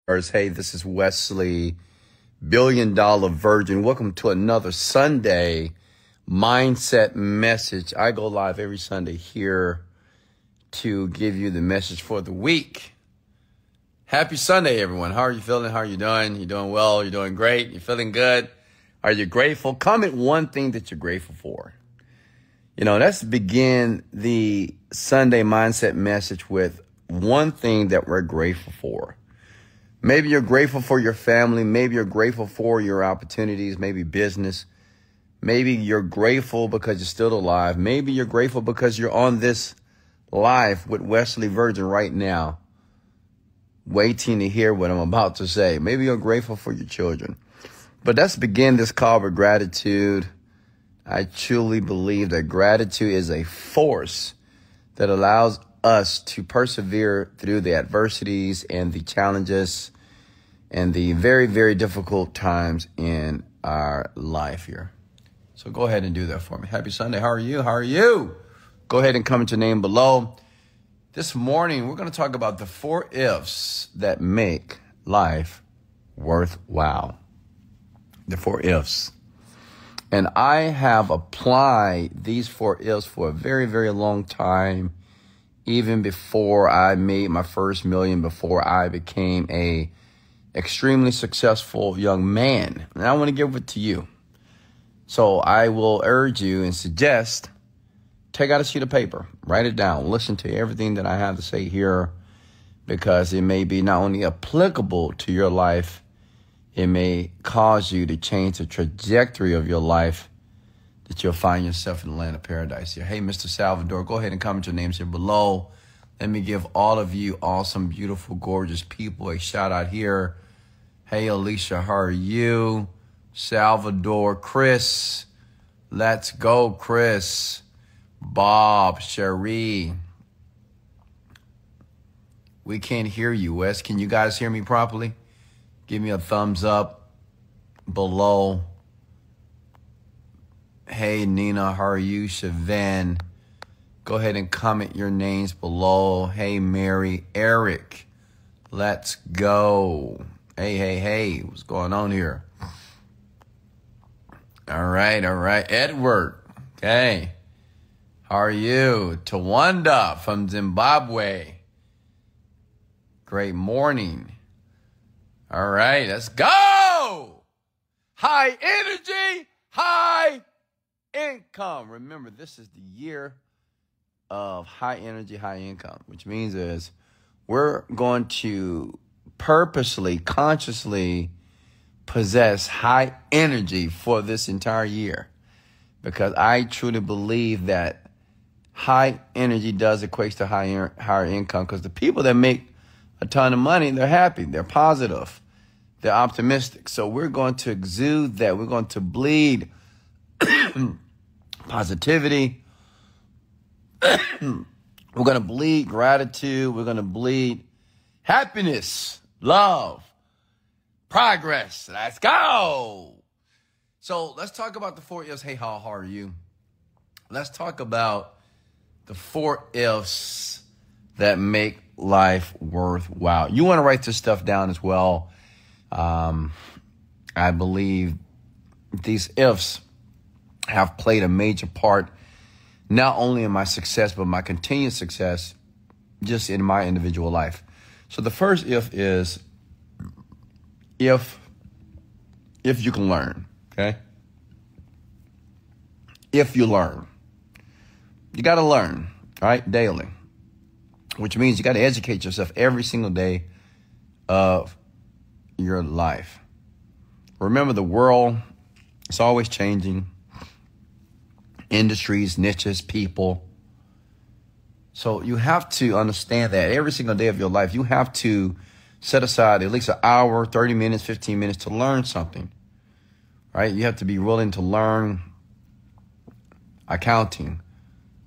Hey, this is Wesley, $1 billion Virgin. Welcome to another Sunday mindset message. I go live every Sunday here to give you the message for the week. Happy Sunday, everyone. How are you feeling? How are you doing? You doing well? You doing great? You feeling good? Are you grateful? Comment one thing that you're grateful for. Let's begin the Sunday mindset message with one thing that we're grateful for. Maybe you're grateful for your family. Maybe you're grateful for your opportunities, maybe business. Maybe you're grateful because you're still alive. Maybe you're grateful because you're on this live with Wesley Virgin right now, waiting to hear what I'm about to say. Maybe you're grateful for your children. But let's begin this call with gratitude. I truly believe that gratitude is a force that allows us to persevere through the adversities and the challenges and the very, very difficult times in our life here. So go ahead and do that for me. Happy Sunday. How are you? How are you? Go ahead and comment your name below. This morning, we're going to talk about the 4 ifs that make life worthwhile. The 4 ifs. And I have applied these 4 ifs for a very, very long time. Even before I made my first million, before I became a extremely successful young man. And I want to give it to you. So I will urge you and suggest, take out a sheet of paper, write it down, listen to everything that I have to say here, because it may be not only applicable to your life, it may cause you to change the trajectory of your life, that you'll find yourself in the land of paradise here. Hey, Mr. Salvador, go ahead and comment your names here below. Let me give all of you awesome, beautiful, gorgeous people a shout out here. Hey, Alicia, how are you? Salvador, Chris. Let's go, Chris. Bob, Cherie. We can't hear you, Wes. Can you guys hear me properly? Give me a thumbs up below. Hey, Nina, how are you? Siobhan, go ahead and comment your names below. Hey, Mary, Eric, let's go. Hey, what's going on here? All right. Edward, okay. How are you? Tawanda from Zimbabwe. Great morning. All right, let's go. High energy, high income. Remember, this is the year of high energy, high income, which means is we're going to purposely, consciously possess high energy for this entire year, because I truly believe that high energy does equate to higher income, because the people that make a ton of money, they're happy, they're positive, they're optimistic. So we're going to exude that. We're going to bleed positivity. We're going to bleed gratitude. We're going to bleed happiness, love, progress. Let's go. So let's talk about the 4 ifs. Hey, how are you? Let's talk about the 4 ifs that make life worthwhile. You want to write this stuff down as well. I believe these ifs have played a major part, not only in my success, but my continued success just in my individual life. So the first if is if you can learn, okay? If you learn. You got to learn, right, daily, which means you got to educate yourself every single day of your life. Remember, the world is always changing. Industries, niches, people. So you have to understand that every single day of your life, you have to set aside at least an hour, 30 minutes, 15 minutes to learn something, right? You have to be willing to learn accounting,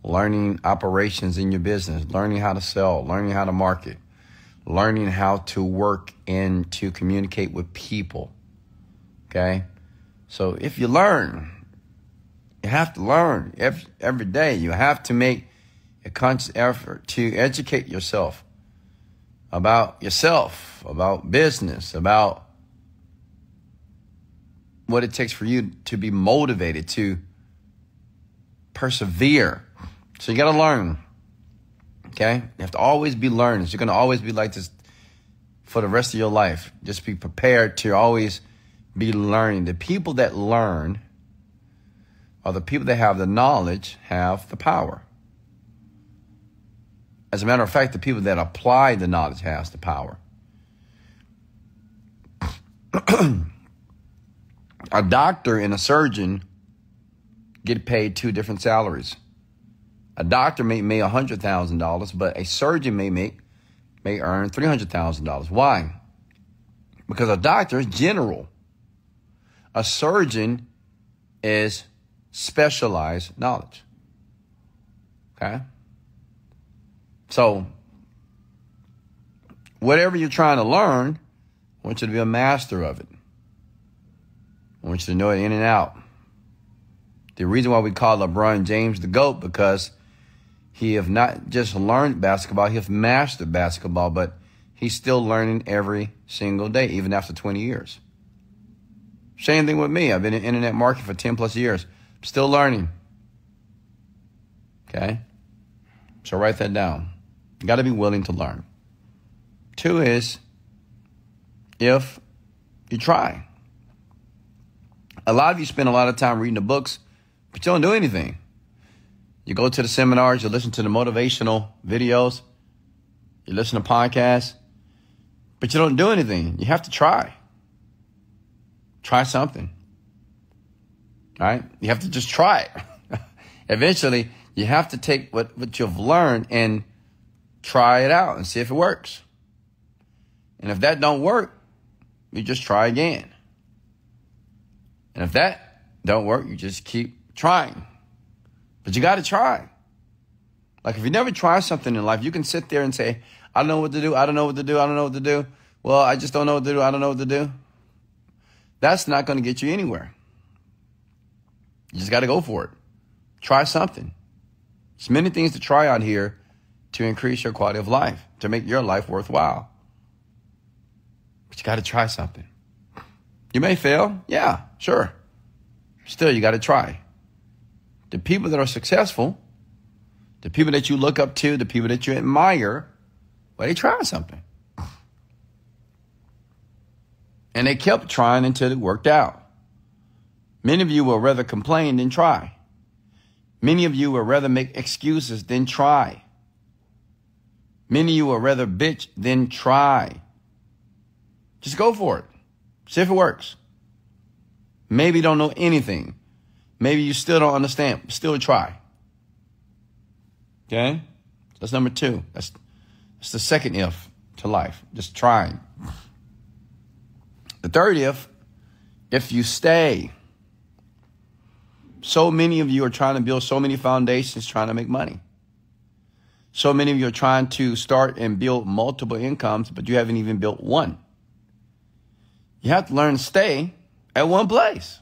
learning operations in your business, learning how to sell, learning how to market, learning how to work and to communicate with people, okay? So if you learn, you have to learn every day. You have to make a conscious effort to educate yourself about yourself, about business, about what it takes for you to be motivated, to persevere. So you got to learn. Okay? You have to always be learners. You're going to always be like this for the rest of your life. Just be prepared to always be learning. The people that learn, or the people that have the knowledge, have the power. As a matter of fact, the people that apply the knowledge has the power. A doctor and a surgeon get paid two different salaries. A doctor may make $100,000, but a surgeon may earn $300,000. Why? Because a doctor is general. A surgeon is specialized knowledge. Okay? So, whatever you're trying to learn, I want you to be a master of it. I want you to know it in and out. The reason why we call LeBron James the GOAT, because he have not just learned basketball, he have mastered basketball, but he's still learning every single day, even after 20 years. Same thing with me. I've been in internet marketing for 10 plus years. I'm still learning. Okay? So write that down. You got to be willing to learn. 2 is if you try. A lot of you spend a lot of time reading the books, but you don't do anything. You go to the seminars, you listen to the motivational videos, you listen to podcasts, but you don't do anything. You have to try. Try something. All right? You have to just try it. Eventually, you have to take what you've learned and try it out and see if it works. And if that don't work, you just try again. And if that don't work, you just keep trying. But you got to try. Like if you never try something in life, you can sit there and say, I don't know what to do. I don't know what to do. I don't know what to do. Well, I just don't know what to do. I don't know what to do. That's not going to get you anywhere. You just got to go for it. Try something. There's many things to try out here to increase your quality of life, to make your life worthwhile. But you got to try something. You may fail. Yeah, sure. Still, you got to try. The people that are successful, the people that you look up to, the people that you admire, well, they tried something. And they kept trying until it worked out. Many of you will rather complain than try. Many of you will rather make excuses than try. Many of you will rather bitch than try. Just go for it. See if it works. Maybe you don't know anything. Maybe you still don't understand. Still try. Okay? That's number 2. That's the second if to life. Just trying. The third if you stay. So many of you are trying to build so many foundations, trying to make money. So many of you are trying to start and build multiple incomes, but you haven't even built one. You have to learn to stay at one place.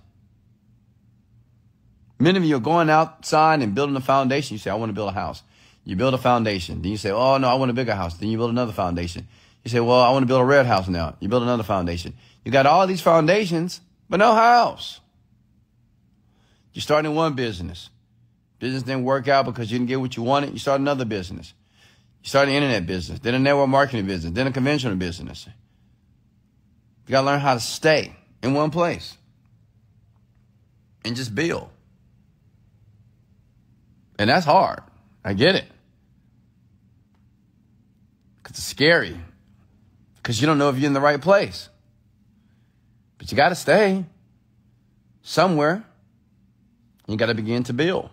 Many of you are going outside and building a foundation. You say, I want to build a house. You build a foundation. Then you say, oh, no, I want a bigger house. Then you build another foundation. You say, well, I want to build a red house now. You build another foundation. You got all these foundations, but no house. You started one business. Business didn't work out because you didn't get what you wanted. You start another business. You start an internet business, then a network marketing business, then a conventional business. You got to learn how to stay in one place and just build. And that's hard. I get it. Because it's scary. Because you don't know if you're in the right place. But you got to stay somewhere. You got to begin to build.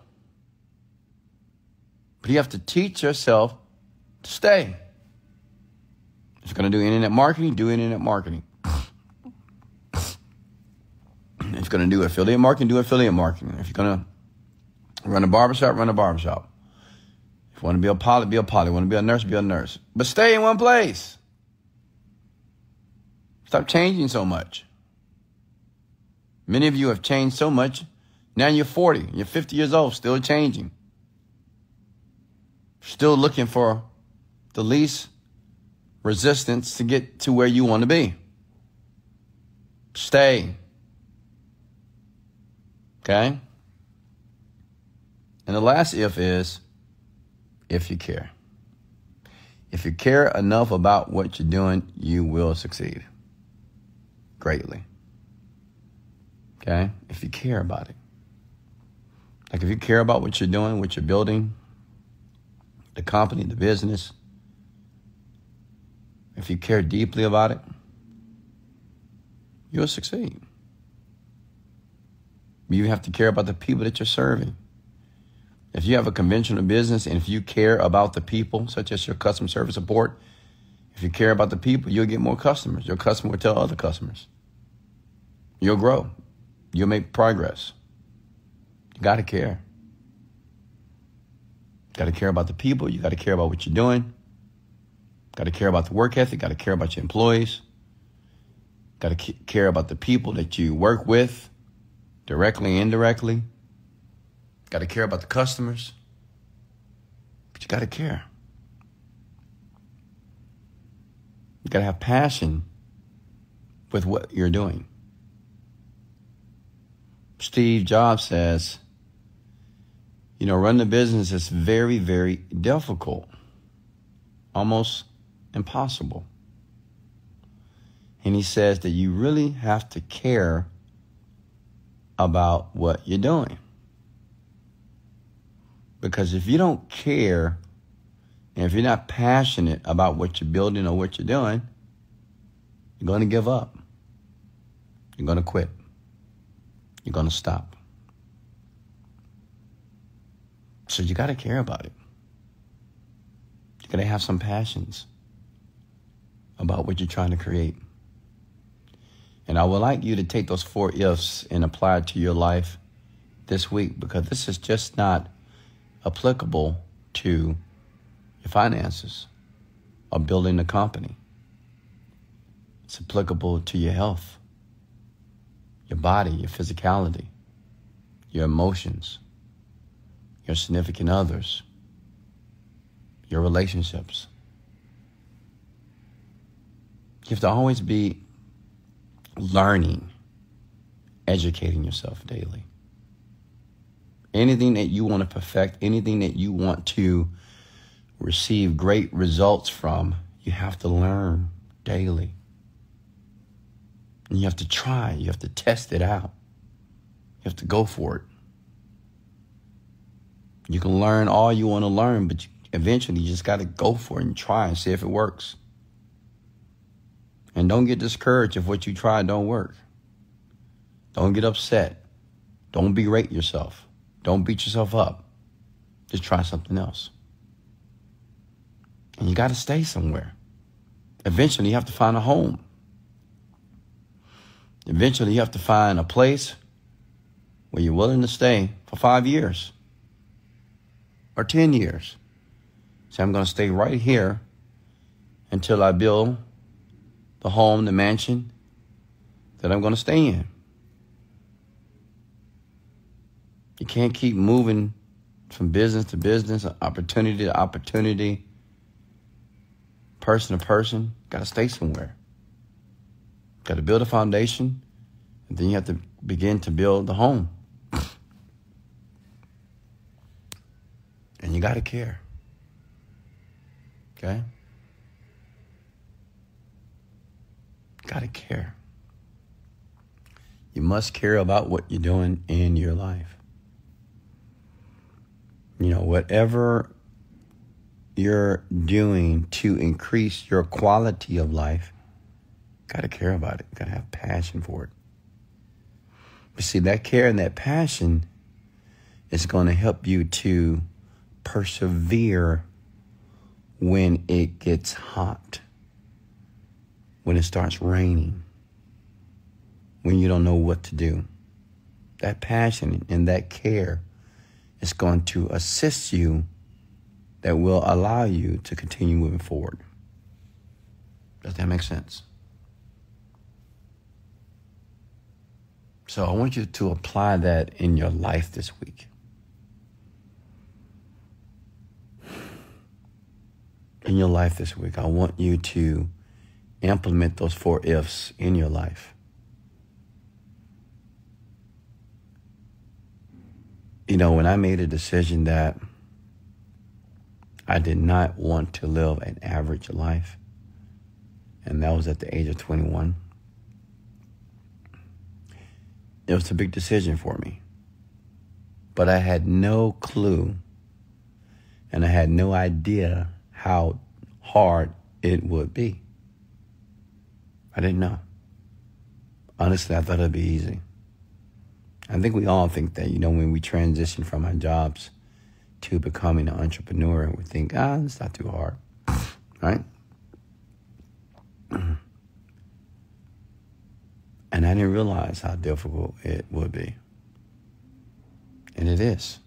But you have to teach yourself to stay. If you're going to do internet marketing, do internet marketing. If you're going to do affiliate marketing, do affiliate marketing. If you're going to run a barbershop, run a barbershop. If you want to be a pilot, be a pilot. If you want to be a nurse, be a nurse. But stay in one place. Stop changing so much. Many of you have changed so much. Now you're 40. You're 50 years old, still changing. Still looking for the least resistance to get to where you want to be. Stay. Okay? And the last if is, if you care. If you care enough about what you're doing, you will succeed greatly. Okay? If you care about it. Like if you care about what you're doing, what you're building, the company, the business, if you care deeply about it, you'll succeed. You have to care about the people that you're serving. If you have a conventional business and if you care about the people, such as your customer service support, if you care about the people, you'll get more customers. Your customer will tell other customers. You'll grow. You'll make progress. You got to care. You got to care about the people. You got to care about what you're doing. Got to care about the work ethic. Got to care about your employees. Got to care about the people that you work with, directly and indirectly. Got to care about the customers. But you got to care. You got to have passion with what you're doing. Steve Jobs says, running a business is very, very difficult, almost impossible. And he says that you really have to care about what you're doing. Because if you don't care, and if you're not passionate about what you're building or what you're doing, you're going to give up. You're going to quit. You're going to stop. So you got to care about it. You got to have some passions about what you're trying to create. And I would like you to take those 4 ifs and apply it to your life this week, because this is just not applicable to your finances or building a company. It's applicable to your health, your body, your physicality, your emotions, your significant others, your relationships. You have to always be learning, educating yourself daily. Anything that you want to perfect, anything that you want to receive great results from, you have to learn daily. And you have to try. You have to test it out. You have to go for it. You can learn all you want to learn, but eventually you just got to go for it and try and see if it works. And don't get discouraged if what you try don't work. Don't get upset. Don't berate yourself. Don't beat yourself up. Just try something else. And you got to stay somewhere. Eventually, you have to find a home. Eventually, you have to find a place where you're willing to stay for 5 years or 10 years. Say, I'm going to stay right here until I build the home, the mansion that I'm going to stay in. You can't keep moving from business to business, opportunity to opportunity, person to person. Got to stay somewhere. Got to build a foundation, and then you have to begin to build the home. And you got to care. Okay? Got to care. You must care about what you're doing in your life. Whatever you're doing to increase your quality of life, got to care about it. Got to have passion for it. But see, that care and that passion is going to help you to persevere when it gets hot, when it starts raining, when you don't know what to do. That passion and that care is going to assist you, that will allow you to continue moving forward. Does that make sense? So I want you to apply that in your life this week. in your life this week. I want you to implement those 4 ifs in your life. You know, when I made a decision that I did not want to live an average life, and that was at the age of 21, it was a big decision for me. But I had no clue, and I had no idea how hard it would be. I didn't know. Honestly, I thought it'd be easy. I think we all think that, you know, when we transition from our jobs to becoming an entrepreneur, and we think, it's not too hard, right? And I didn't realize how difficult it would be. And it is.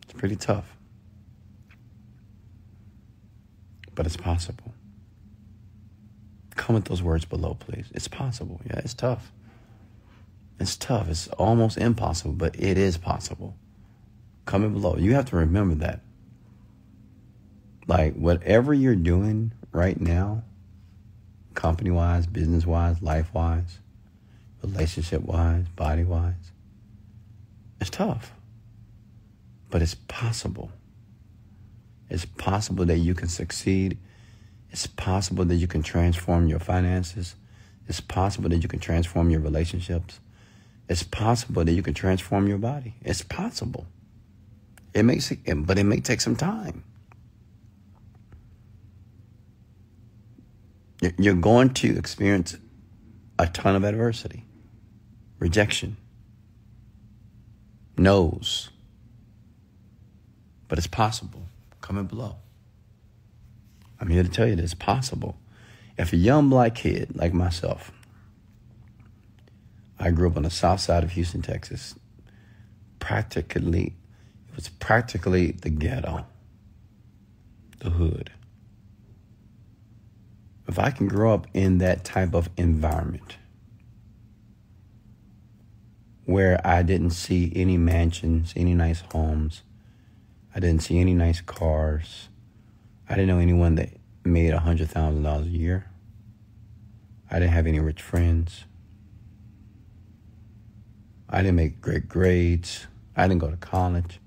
It's pretty tough. But it's possible. Comment those words below, please. It's possible. Yeah, it's tough. It's tough. It's almost impossible, but it is possible. Comment below. You have to remember that. Like, whatever you're doing right now, company-wise, business-wise, life-wise, relationship-wise, body-wise, it's tough. But it's possible. It's possible that you can succeed. It's possible that you can transform your finances. It's possible that you can transform your relationships. It's possible that you can transform your body. It's possible. But it may take some time. You're going to experience a ton of adversity, rejection, no's. But it's possible. Comment below. I'm here to tell you that it's possible. If a young black kid like myself, I grew up on the south side of Houston, Texas. It was practically the ghetto, the hood. If I can grow up in that type of environment where I didn't see any mansions, any nice homes, I didn't see any nice cars, I didn't know anyone that made $100,000 a year, I didn't have any rich friends, I didn't make great grades, I didn't go to college.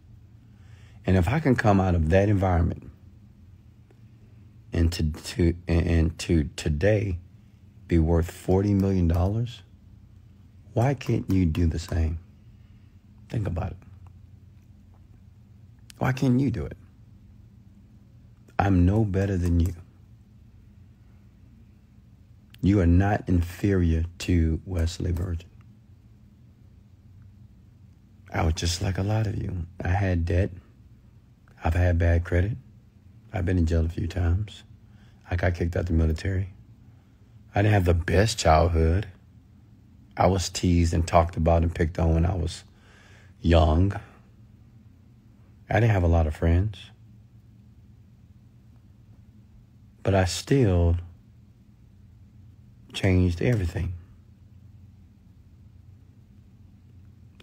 And if I can come out of that environment and to today be worth $40 million, why can't you do the same? Think about it. Why can't you do it? I'm no better than you. You are not inferior to Wesley Virgin. I was just like a lot of you. I had debt. I've had bad credit. I've been in jail a few times. I got kicked out the military. I didn't have the best childhood. I was teased and talked about and picked on when I was young. I didn't have a lot of friends. But I still changed everything.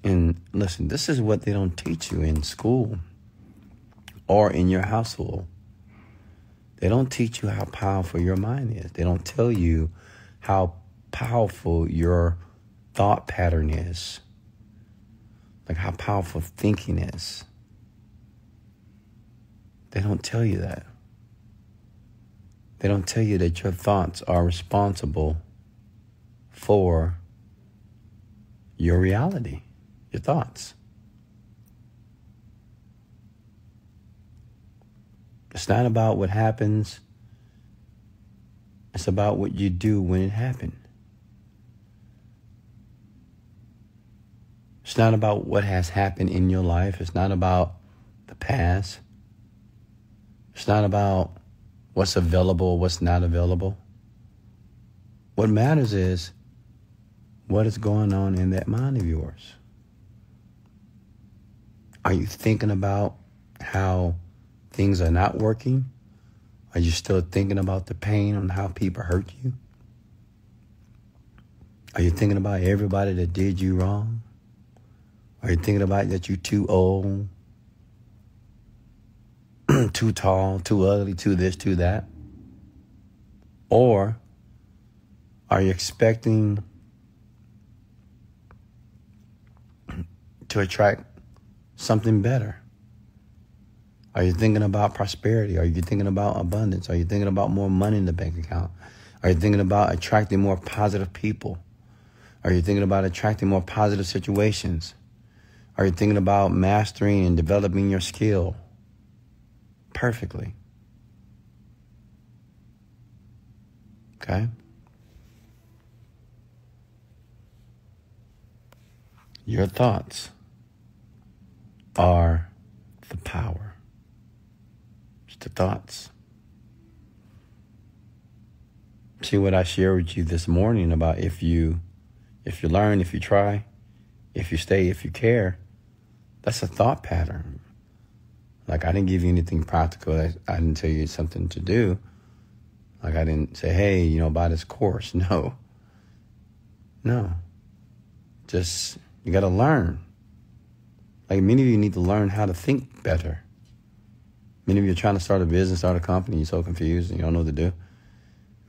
And listen, this is what they don't teach you in school or in your household. They don't teach you how powerful your mind is. They don't tell you how powerful your thought pattern is. Like how powerful thinking is. They don't tell you that. They don't tell you that your thoughts are responsible for your reality, your thoughts. It's not about what happens. It's about what you do when it happened. It's not about what has happened in your life. It's not about the past. It's not about what's available, what's not available. What matters is what is going on in that mind of yours. Are you thinking about how things are not working? Are you still thinking about the pain on how people hurt you? Are you thinking about everybody that did you wrong? Are you thinking about that you're too old too tall, too ugly, too this, too that? Or are you expecting to attract something better? Are you thinking about prosperity? Are you thinking about abundance? Are you thinking about more money in the bank account? Are you thinking about attracting more positive people? Are you thinking about attracting more positive situations? Are you thinking about mastering and developing your skill perfectly? Okay? Your thoughts are the power. It's the thoughts. See what I shared with you this morning about if you learn, if you try, if you stay, if you care, that's a thought pattern. Like, I didn't give you anything practical. I didn't tell you something to do. Like, I didn't say, hey, buy this course. No. Just, you got to learn. Like, many of you need to learn how to think better. Many of you are trying to start a business, start a company. You're so confused and you don't know what to do.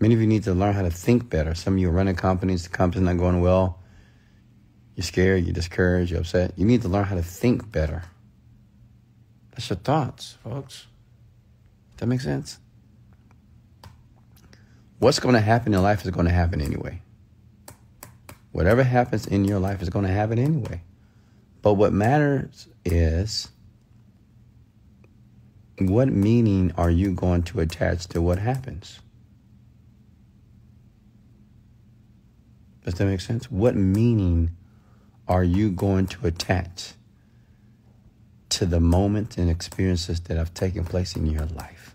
Many of you need to learn how to think better. Some of you are running companies. The company's not going well. You're scared. You're discouraged. You're upset. You need to learn how to think better. That's your thoughts, folks. Does that make sense? What's going to happen in life is going to happen anyway. Whatever happens in your life is going to happen anyway. But what matters is, what meaning are you going to attach to what happens? Does that make sense? What meaning are you going to attach to the moments and experiences that have taken place in your life?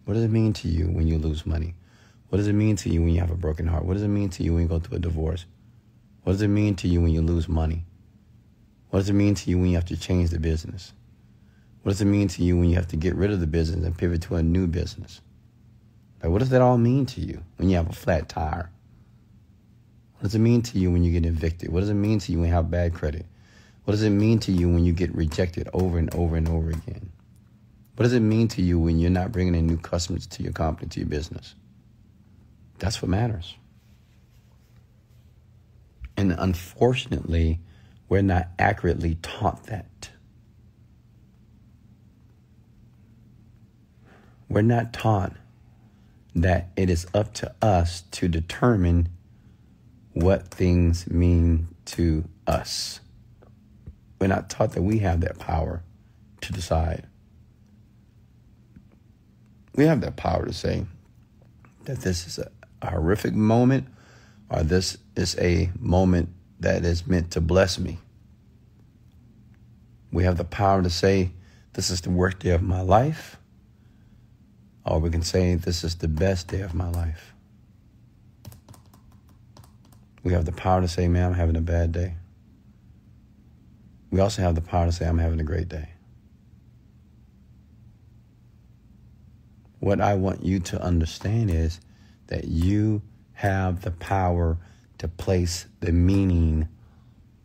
What does it mean to you when you lose money? What does it mean to you when you have a broken heart? What does it mean to you when you go through a divorce? What does it mean to you when you lose money? What does it mean to you when you have to change the business? What does it mean to you when you have to get rid of the business and pivot to a new business? Like, what does that all mean to you when you have a flat tire? What does it mean to you when you get evicted? What does it mean to you when you have bad credit? What does it mean to you when you get rejected over and over and over again? What does it mean to you when you're not bringing in new customers to your company, to your business? That's what matters. And unfortunately, we're not accurately taught that. We're not taught that it is up to us to determine what things mean to us. We're not taught that we have that power to decide. We have that power to say that this is a horrific moment, or this is a moment that is meant to bless me. We have the power to say, this is the worst day of my life, or we can say, this is the best day of my life. We have the power to say, man, I'm having a bad day. We also have the power to say, I'm having a great day. What I want you to understand is that you have the power to place the meaning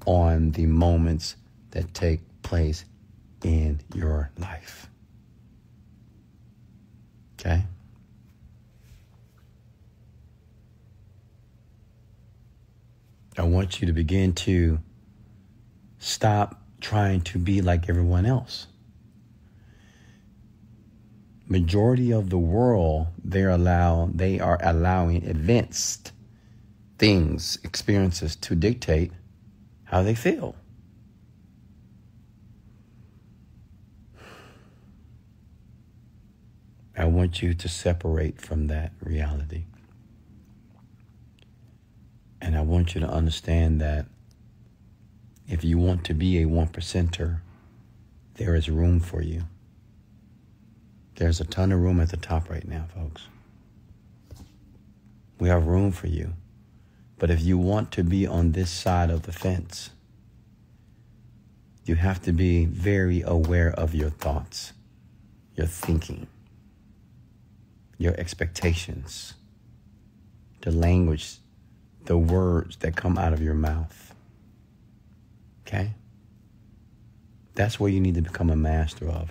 on the moments that take place in your life. Okay? I want you to begin to stop trying to be like everyone else. Majority of the world, they are allowing events, things, experiences to dictate how they feel. I want you to separate from that reality. And I want you to understand that if you want to be a 1%er, there is room for you. There's a ton of room at the top right now, folks. We have room for you. But if you want to be on this side of the fence, you have to be very aware of your thoughts, your thinking, your expectations, the language, the words that come out of your mouth. Okay? That's where you need to become a master of.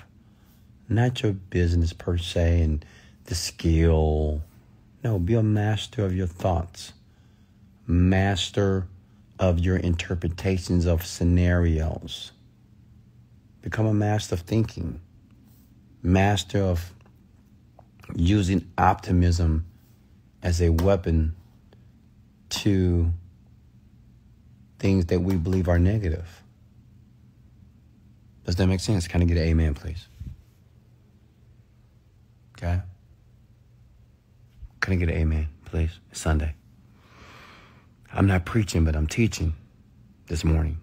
Not your business per se and the skill. No, be a master of your thoughts. Master of your interpretations of scenarios. Become a master of thinking. Master of using optimism as a weapon to things that we believe are negative. Does that make sense? Can I get an amen, please? Okay? Can I get an amen, please? It's Sunday. I'm not preaching, but I'm teaching this morning.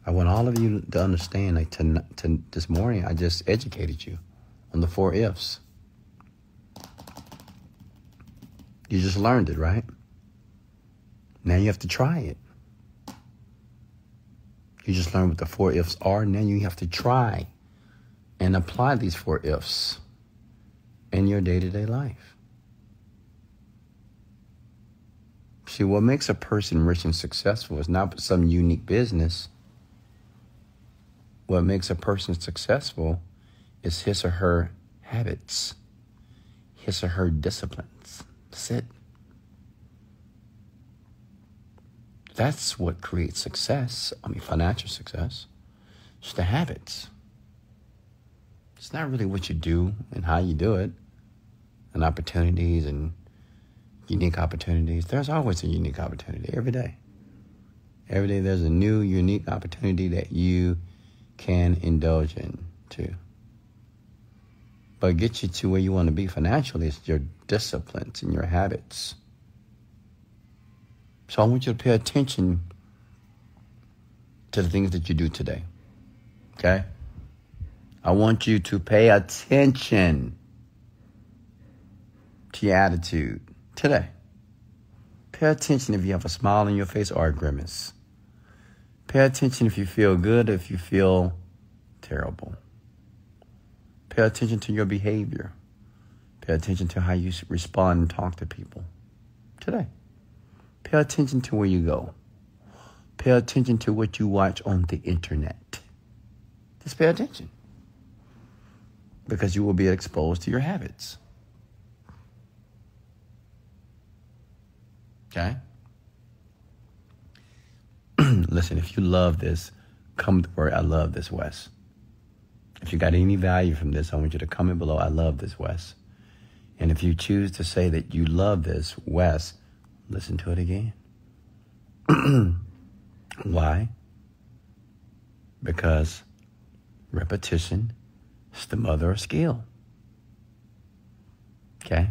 I want all of you to understand, like this morning, I just educated you on the 4 ifs. You just learned it, right? Now you have to try it. You just learned what the 4 ifs are. Now you have to try and apply these 4 ifs in your day-to-day life. See, what makes a person rich and successful is not some unique business. What makes a person successful is his or her habits, his or her disciplines. That's it. That's what creates success. Financial success. It's the habits. It's not really what you do and how you do it, and opportunities and unique opportunities. There's always a unique opportunity every day. Every day there's a new unique opportunity that you can indulge in too. But get you to where you want to be financially is your disciplines and your habits. So I want you to pay attention to the things that you do today. Okay? I want you to pay attention to your attitude today. Pay attention if you have a smile on your face or a grimace. Pay attention if you feel good, if you feel terrible. Pay attention to your behavior. Pay attention to how you respond and talk to people today. Pay attention to where you go. Pay attention to what you watch on the internet. Just pay attention. Because you will be exposed to your habits. Okay? Listen, if you love this, come to where I love this, Wes. If you got any value from this, I want you to comment below, I love this, Wes. And if you choose to say that you love this, Wes, listen to it again. Why? Because repetition is the mother of skill. Okay?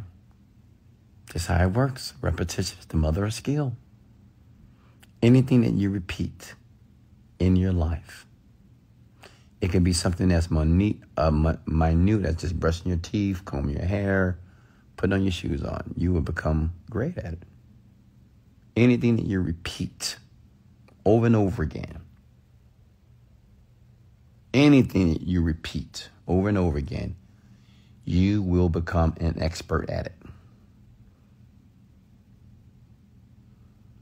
That's how it works. Repetition is the mother of skill. Anything that you repeat in your life, it can be something that's minute as just brushing your teeth, combing your hair, putting on your shoes on. You will become great at it. Anything that you repeat over and over again, anything that you repeat over and over again, you will become an expert at it.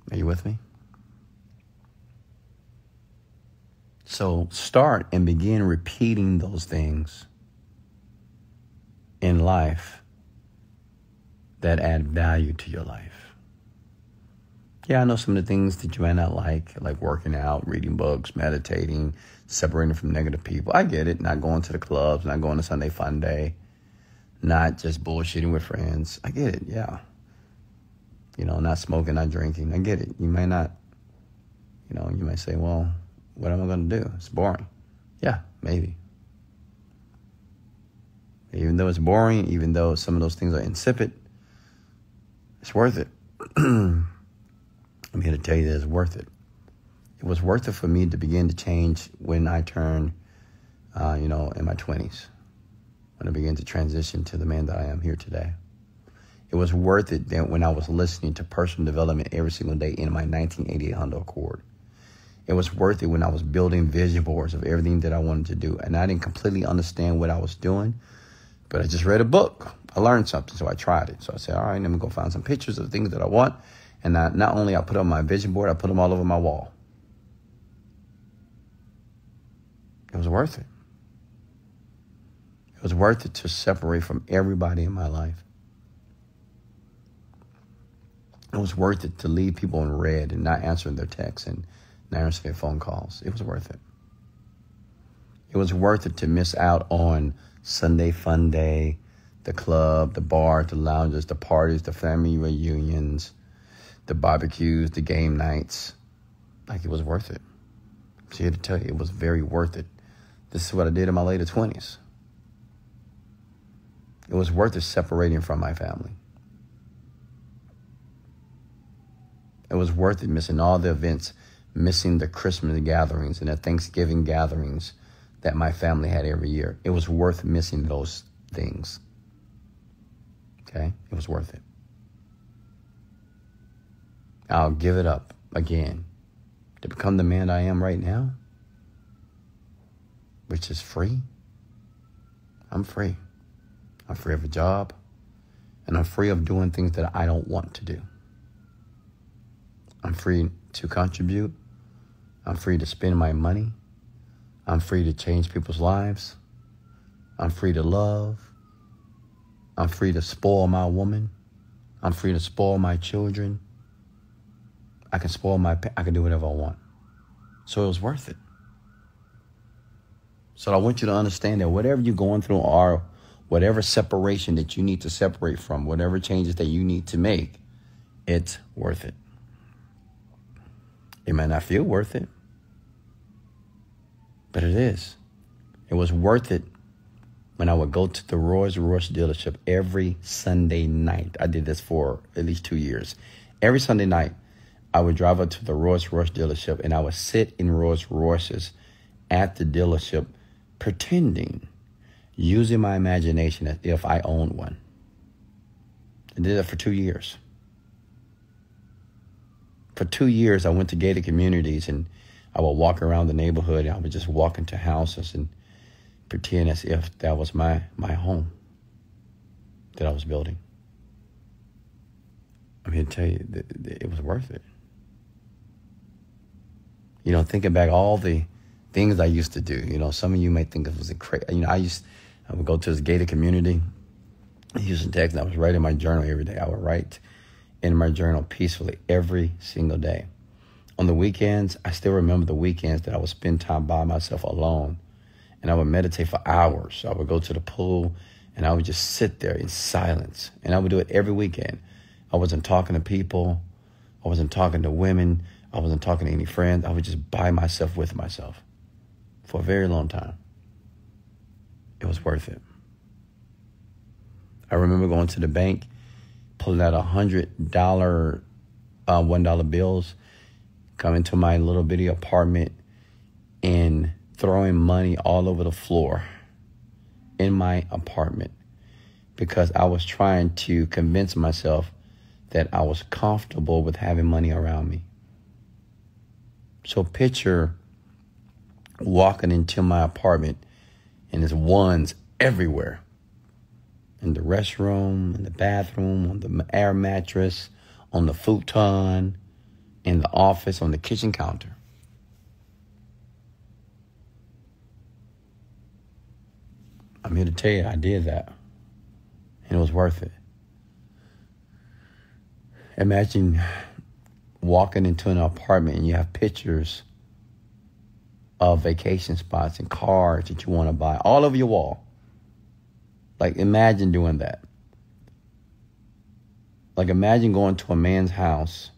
Are you with me? So start and begin repeating those things in life that add value to your life. Yeah, I know some of the things that you might not like working out, reading books, meditating, separating from negative people. I get it. Not going to the clubs, not going to Sunday fun day, not just bullshitting with friends. I get it, yeah. Not smoking, not drinking. I get it. You may not, you might say, well, what am I going to do? It's boring. Yeah, maybe. Even though it's boring, even though some of those things are insipid, it's worth it. I'm here to tell you that it's worth it. It was worth it for me to begin to change when I turned, in my 20s, when I began to transition to the man that I am here today. It was worth it then when I was listening to personal development every single day in my 1988 Honda Accord. It was worth it when I was building vision boards of everything that I wanted to do. And I didn't completely understand what I was doing, but I just read a book. I learned something, so I tried it. So I said, all right, let me go find some pictures of things that I want. And not only I put on my vision board, I put them all over my wall. It was worth it. It was worth it to separate from everybody in my life. It was worth it to leave people in red and not answering their texts and not answering their phone calls. It was worth it. It was worth it to miss out on Sunday fun day, the club, the bar, the lounges, the parties, the family reunions, the barbecues, the game nights. Like, it was worth it. I'm here to tell you, it was very worth it. This is what I did in my later 20s. It was worth it separating from my family. It was worth it missing all the events, missing the Christmas gatherings and the Thanksgiving gatherings that my family had every year. It was worth missing those things. Okay? It was worth it. I'll give it up again to become the man I am right now, which is free. I'm free. I'm free of a job, and I'm free of doing things that I don't want to do. I'm free to contribute. I'm free to spend my money. I'm free to change people's lives. I'm free to love. I'm free to spoil my woman. I'm free to spoil my children. I can I can do whatever I want. So it was worth it. So I want you to understand that whatever you're going through, or whatever separation that you need to separate from, whatever changes that you need to make, it's worth it. It might not feel worth it, but it is. It was worth it when I would go to the Rolls-Royce dealership every Sunday night. I did this for at least 2 years. Every Sunday night, I would drive up to the Rolls-Royce dealership, and I would sit in Rolls-Royces at the dealership, pretending, using my imagination as if I owned one. I did that for 2 years. For 2 years, I went to gated communities, and I would walk around the neighborhood, and I would just walk into houses and pretend as if that was my home that I was building. I'm here to tell you that it was worth it. You know, thinking back all the things I used to do. You know, some of you may think it was a crazy. You know, I would go to this gated community in Houston, Texas. I was writing my journal every day. I would write in my journal peacefully every single day. On the weekends, I still remember the weekends that I would spend time by myself alone, and I would meditate for hours. I would go to the pool, and I would just sit there in silence, and I would do it every weekend. I wasn't talking to people. I wasn't talking to women. I wasn't talking to any friends. I was just by myself with myself for a very long time. It was worth it. I remember going to the bank, pulling out $100 $1 bills, coming to my little bitty apartment and throwing money all over the floor in my apartment because I was trying to convince myself that I was comfortable with having money around me. So picture walking into my apartment and there's ones everywhere. In the restroom, in the bathroom, on the air mattress, on the futon, in the office, on the kitchen counter. I'm here to tell you I did that. And it was worth it. Imagine walking into an apartment and you have pictures of vacation spots and cars that you want to buy all over your wall. Like, imagine doing that. Like, imagine going to a man's house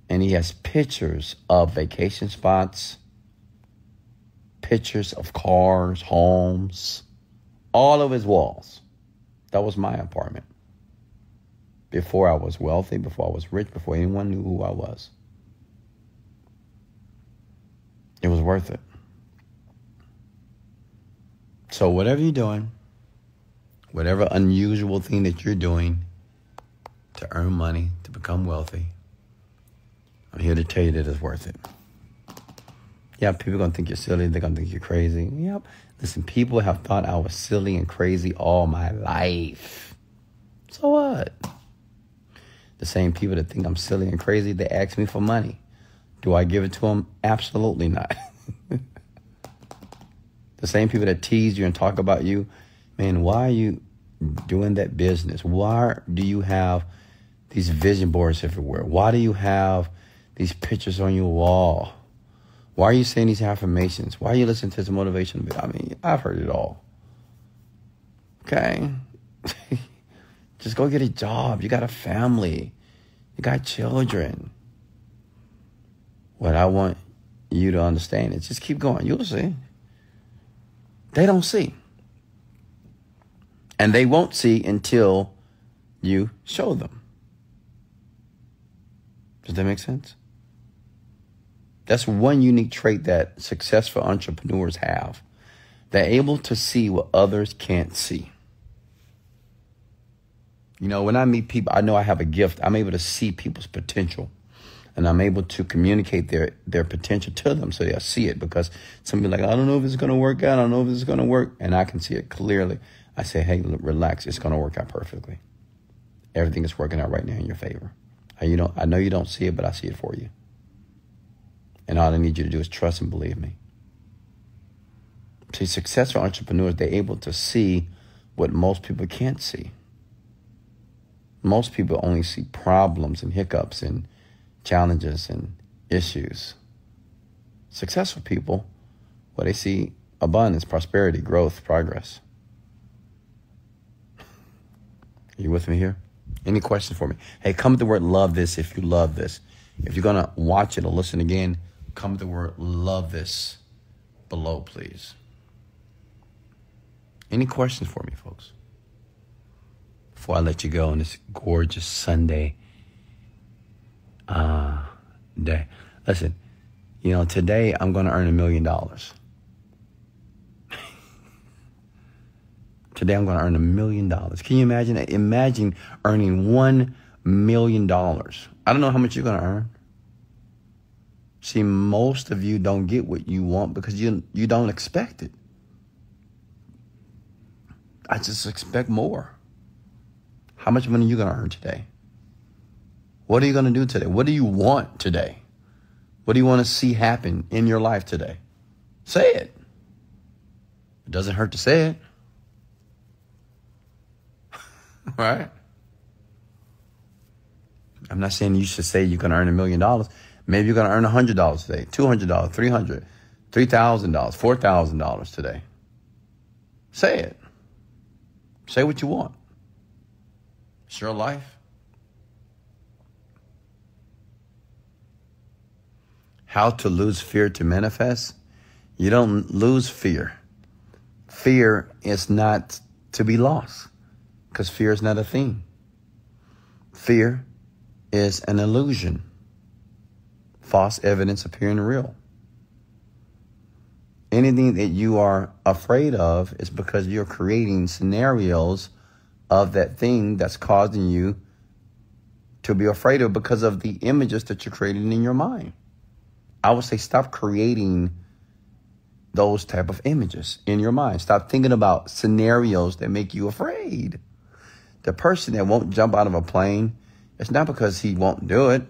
and he has pictures of vacation spots, pictures of cars, homes, all of his walls. That was my apartment. Before I was wealthy, before I was rich, before anyone knew who I was. It was worth it. So whatever you're doing, whatever unusual thing that you're doing to earn money, to become wealthy, I'm here to tell you that it's worth it. Yeah, people are going to think you're silly. They're going to think you're crazy. Yep. Listen, people have thought I was silly and crazy all my life. So what? The same people that think I'm silly and crazy, they ask me for money. Do I give it to them? Absolutely not. The same people that tease you and talk about you, man, why are you doing that business? Why do you have these vision boards everywhere? Why do you have these pictures on your wall? Why are you saying these affirmations? Why are you listening to this motivation? I mean, I've heard it all. Okay? Just go get a job. You got a family. You got children. What I want you to understand is just keep going. You'll see. They don't see. And they won't see until you show them. Does that make sense? That's one unique trait that successful entrepreneurs have. They're able to see what others can't see. You know, when I meet people, I know I have a gift. I'm able to see people's potential. And I'm able to communicate their potential to them so they'll see it. Because some people are like, I don't know if it's going to work out. I don't know if it's going to work. And I can see it clearly. I say, hey, relax. It's going to work out perfectly. Everything is working out right now in your favor. I know you don't see it, but I see it for you. And all I need you to do is trust and believe me. See, successful entrepreneurs, they're able to see what most people can't see. Most people only see problems and hiccups and challenges and issues. Successful people, well, they see abundance, prosperity, growth, progress. Are you with me here? Any questions for me? Hey, come with the word love this if you love this. If you're going to watch it or listen again, come with the word love this below, please. Any questions for me, folks? Before I let you go on this gorgeous Sunday day. Listen, you know, today I'm going to earn $1 million. Today I'm going to earn $1 million. Can you imagine that? Imagine earning $1 million. I don't know how much you're going to earn. See, most of you don't get what you want because you don't expect it. I just expect more. How much money are you going to earn today? What are you going to do today? What do you want today? What do you want to see happen in your life today? Say it. It doesn't hurt to say it. Right? I'm not saying you should say you're going to earn $1 million. Maybe you're going to earn $100 today, $200, $300, $3,000, $4,000 today. Say it. Say what you want. It's your life. How to lose fear to manifest? You don't lose fear. Fear is not to be lost because fear is not a thing. Fear is an illusion. False evidence appearing real. Anything that you are afraid of is because you're creating scenarios of that thing that's causing you to be afraid of because of the images that you're creating in your mind. I would say stop creating those type of images in your mind. Stop thinking about scenarios that make you afraid. The person that won't jump out of a plane, it's not because he won't do it.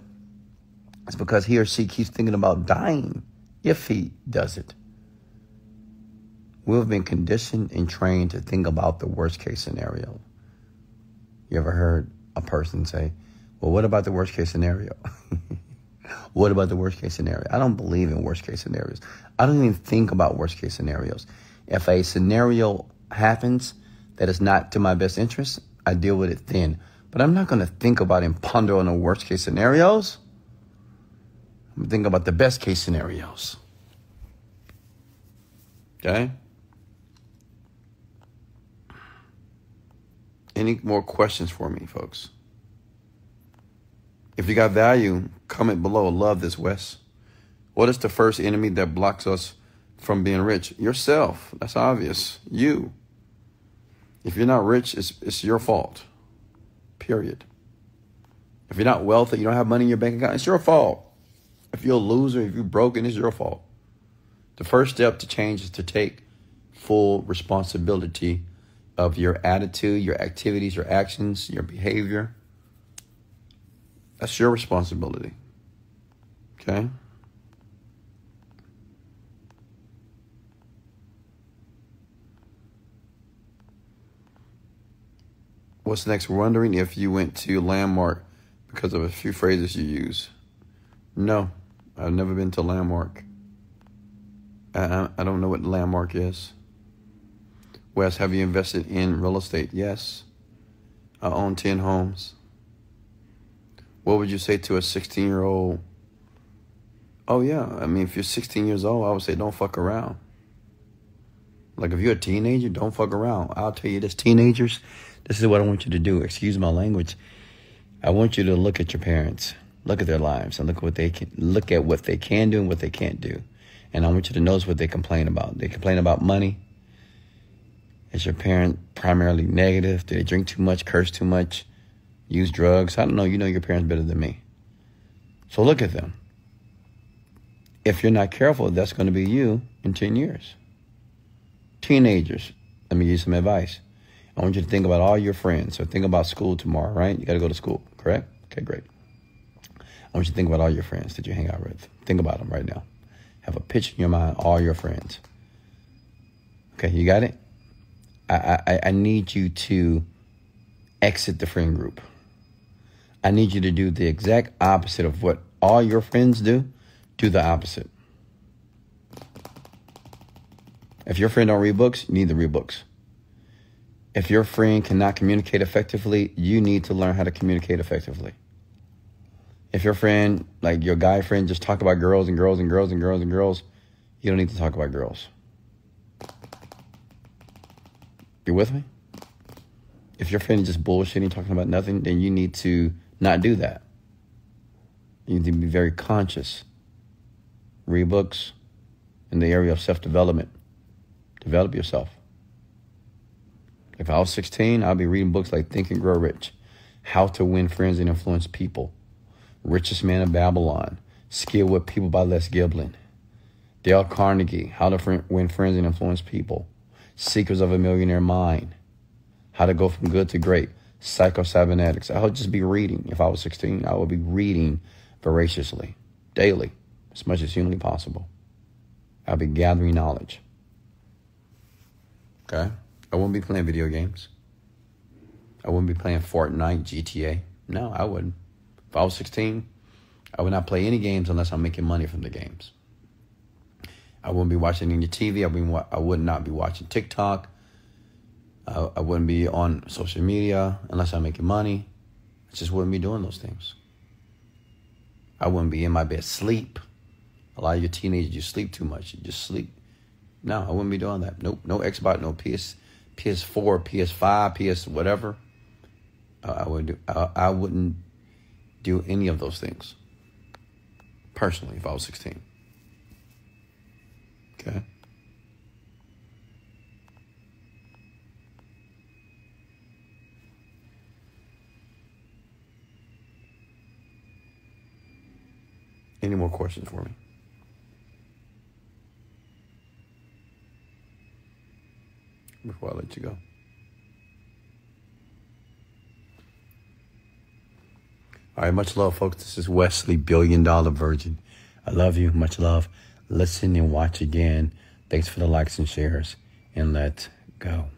It's because he or she keeps thinking about dying if he does it. We've been conditioned and trained to think about the worst case scenario. You ever heard a person say, well, what about the worst case scenario? What about the worst case scenario? I don't believe in worst case scenarios. I don't even think about worst case scenarios. If a scenario happens that is not to my best interest, I deal with it then. But I'm not going to think about and ponder on the worst case scenarios. I'm going to think about the best case scenarios. Okay? Any more questions for me, folks? If you got value, comment below. Love this, Wes. What is the first enemy that blocks us from being rich? Yourself. That's obvious. You. If you're not rich, it's your fault. Period. If you're not wealthy, you don't have money in your bank account, it's your fault. If you're a loser, if you're broken, it's your fault. The first step to change is to take full responsibility of your attitude, your activities, your actions, your behavior. That's your responsibility. Okay? What's next? Wondering if you went to Landmark because of a few phrases you use. No, I've never been to Landmark. I don't know what Landmark is. Wes, have you invested in real estate? Yes. I own 10 homes. What would you say to a 16-year-old? Oh, yeah. I mean, if you're 16 years old, I would say don't fuck around. Like, if you're a teenager, don't fuck around. I'll tell you this, teenagers, this is what I want you to do. Excuse my language. I want you to look at your parents, look at their lives, and look at what they can do and what they can't do. And I want you to notice what they complain about. They complain about money. Is your parent primarily negative? Do they drink too much, curse too much, use drugs? I don't know. You know your parents better than me. So look at them. If you're not careful, that's going to be you in 10 years. Teenagers, let me give you some advice. I want you to think about all your friends. So think about school tomorrow, right? You got to go to school, correct? Okay, great. I want you to think about all your friends that you hang out with. Think about them right now. Have a picture in your mind, all your friends. Okay, you got it? I need you to exit the friend group. I need you to do the exact opposite of what all your friends do. Do the opposite. If your friend don't read books, you need to read books. If your friend cannot communicate effectively, you need to learn how to communicate effectively. If your friend, like your guy friend, just talk about girls and girls and girls and girls and girls, you don't need to talk about girls. You with me? If your friend is just bullshitting, talking about nothing, then you need to not do that. You need to be very conscious. Read books in the area of self-development. Develop yourself. If I was 16, I'd be reading books like Think and Grow Rich, How to Win Friends and Influence People, Richest Man in Babylon, Skill with People by Les Giblin, Dale Carnegie, How to Win Friends and Influence People, Secrets of a Millionaire Mind, How to Go from Good to Great, Psycho-Cybernetics. I would just be reading. If I was 16, I would be reading voraciously, daily, as much as humanly possible. I'll be gathering knowledge. Okay? I wouldn't be playing video games. I wouldn't be playing Fortnite, GTA. No, I wouldn't. If I was 16, I would not play any games unless I'm making money from the games. I wouldn't be watching any TV. I would not be watching TikTok. I wouldn't be on social media unless I'm making money. I just wouldn't be doing those things. I wouldn't be in my bed sleep. A lot of you teenagers, you sleep too much. You just sleep. No, I wouldn't be doing that. Nope. No Xbox, no PS4, PS5, PS whatever. I wouldn't do any of those things. Personally, if I was 16. Okay. Any more questions for me? Before I let you go. All right, much love, folks. This is Wesley, $1 Billion Virgin. I love you. Much love. Listen and watch again. Thanks for the likes and shares. And let's go.